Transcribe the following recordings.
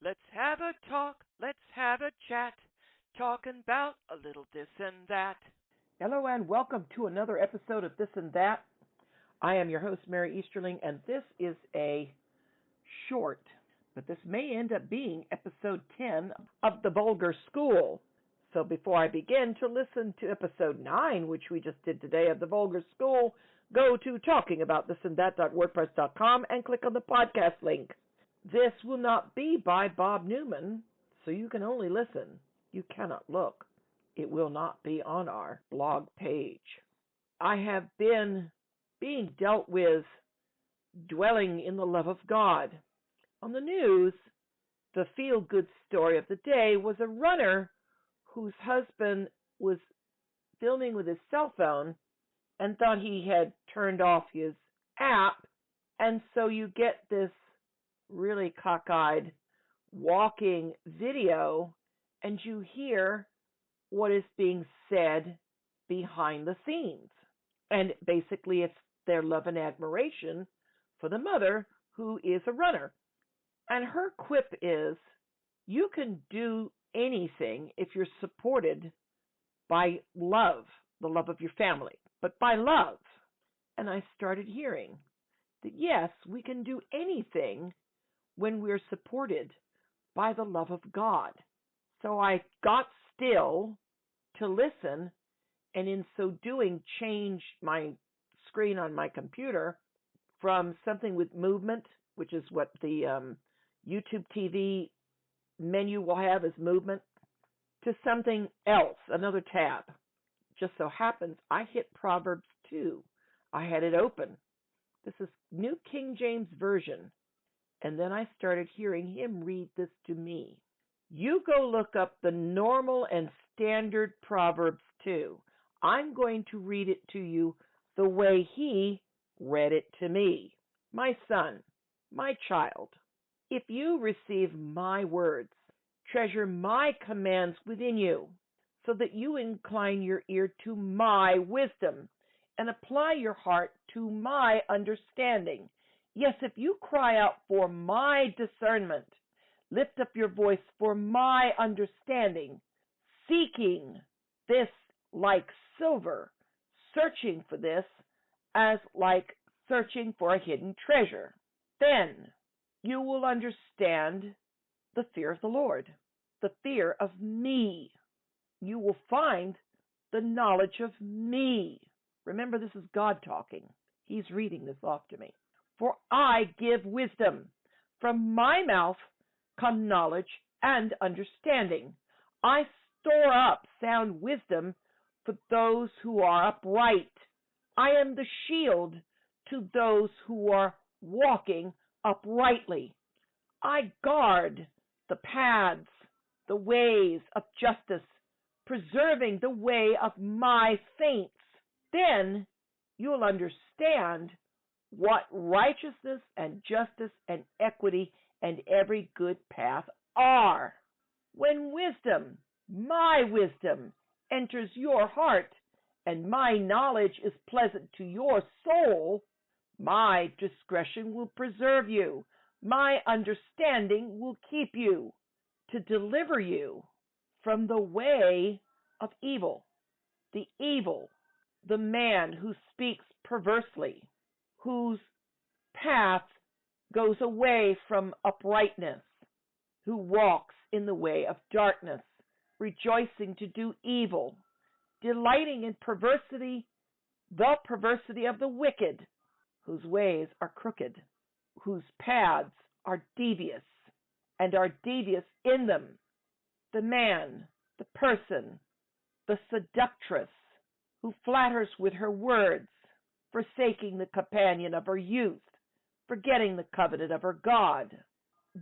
Let's have a talk, let's have a chat, talking about a little this and that. Hello and welcome to another episode of This and That. I am your host, Mary Easterling, and this is a short, but this may end up being episode 10 of the Vulgar School. So before I begin to listen to episode 9, which we just did today of the Vulgar School, go to talkingaboutthistandthat.wordpress.com and click on the podcast link. This will not be by Bob Newman, so you can only listen. You cannot look. It will not be on our blog page. I have been being dealt with dwelling in the love of God. On the news, the feel-good story of the day was a runner whose husband was filming with his cell phone and thought he had turned off his app, and so you get this really cockeyed walking video and you hear what is being said behind the scenes. And basically it's their love and admiration for the mother who is a runner. And her quip is, you can do anything if you're supported by love, the love of your family, but by love. And I started hearing that yes, we can do anything when we're supported by the love of God. So I got still to listen, and in so doing changed my screen on my computer from something with movement, which is what the YouTube TV menu will have as movement, to something else, another tab. Just so happens I hit Proverbs 2. I had it open. This is New King James Version. And then I started hearing him read this to me. You go look up the normal and standard Proverbs 2. I'm going to read it to you the way he read it to me. My son, my child, if you receive my words, treasure my commands within you, so that you incline your ear to my wisdom and apply your heart to my understanding. Yes, if you cry out for my discernment, lift up your voice for my understanding, seeking this like silver, searching for this as like searching for a hidden treasure, then you will understand the fear of the Lord, the fear of me. You will find the knowledge of me. Remember, this is God talking. He's reading this off to me. For I give wisdom. From my mouth come knowledge and understanding. I store up sound wisdom for those who are upright. I am the shield to those who are walking uprightly. I guard the paths, the ways of justice, preserving the way of my saints. Then you'll understand what righteousness and justice and equity and every good path are. When wisdom, my wisdom, enters your heart, and my knowledge is pleasant to your soul, my discretion will preserve you, my understanding will keep you, to deliver you from the way of evil, the man who speaks perversely, whose path goes away from uprightness, who walks in the way of darkness, rejoicing to do evil, delighting in perversity, the perversity of the wicked, whose ways are crooked, whose paths are devious, and are devious in them. The man, the person, the seductress, who flatters with her words, forsaking the companion of her youth, forgetting the covenant of her God.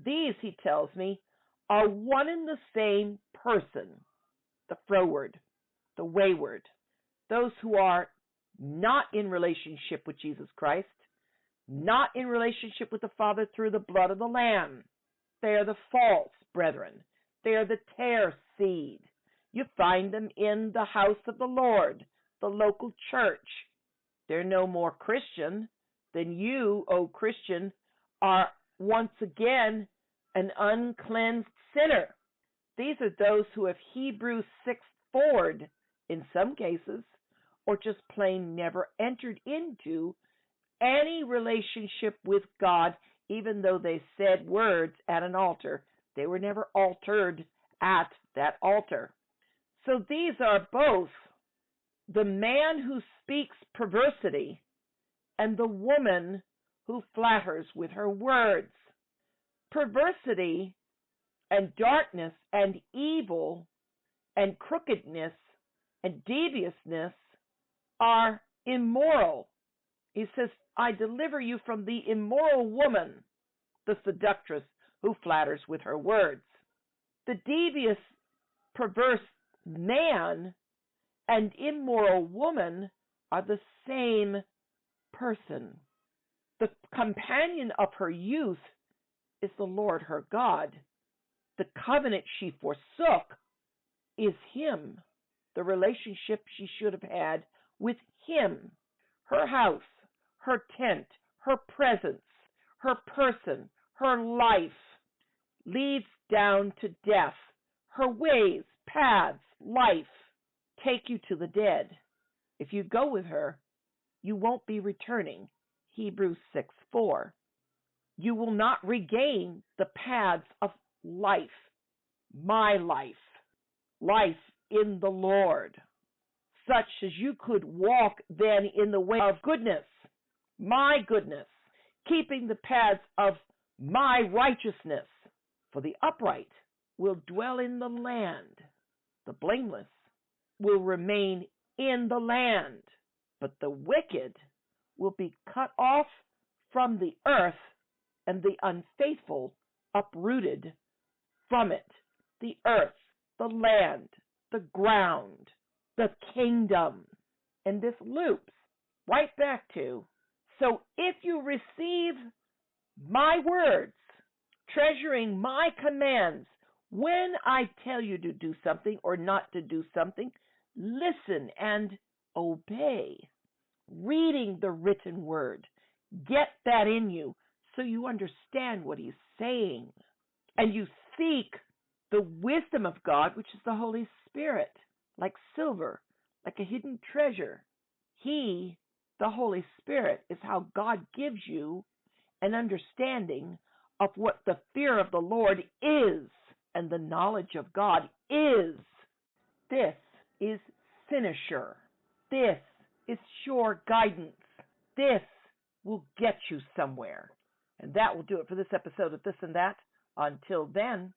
These, he tells me, are one and the same person. The froward, the wayward, those who are not in relationship with Jesus Christ, not in relationship with the Father through the blood of the Lamb. They are the false brethren. They are the tare seed. You find them in the house of the Lord, the local church. They're no more Christian than you, O Christian, are once again an uncleansed sinner. These are those who have Hebrews 6 forward in some cases, or just plain never entered into any relationship with God, even though they said words at an altar. They were never altered at that altar. So these are both the man who speaks perversity and the woman who flatters with her words. Perversity and darkness and evil and crookedness and deviousness are immoral. He says, I deliver you from the immoral woman, the seductress who flatters with her words. The devious, perverse man and immoral woman are the same person. The companion of her youth is the Lord her God. The covenant she forsook is him, the relationship she should have had with him. Her house, her tent, her presence, her person, her life leads down to death. Her ways, paths, life take you to the dead. If you go with her, you won't be returning. Hebrews 6:4. You will not regain the paths of life, my life in the Lord, such as you could walk then in the way of goodness, my goodness, keeping the paths of my righteousness. For the upright will dwell in the land, the blameless will remain in the land, but the wicked will be cut off from the earth, and the unfaithful uprooted from it. The earth, the land, the ground, the kingdom. And this loops right back to, so if you receive my words, treasuring my commands, when I tell you to do something or not to do something, listen and obey. Reading the written word. Get that in you so you understand what he's saying. And you seek the wisdom of God, which is the Holy Spirit, like silver, like a hidden treasure. He, the Holy Spirit, is how God gives you an understanding of what the fear of the Lord is and the knowledge of God is. This is Cynosure. This is sure guidance. This will get you somewhere. And that will do it for this episode of This and That. Until then,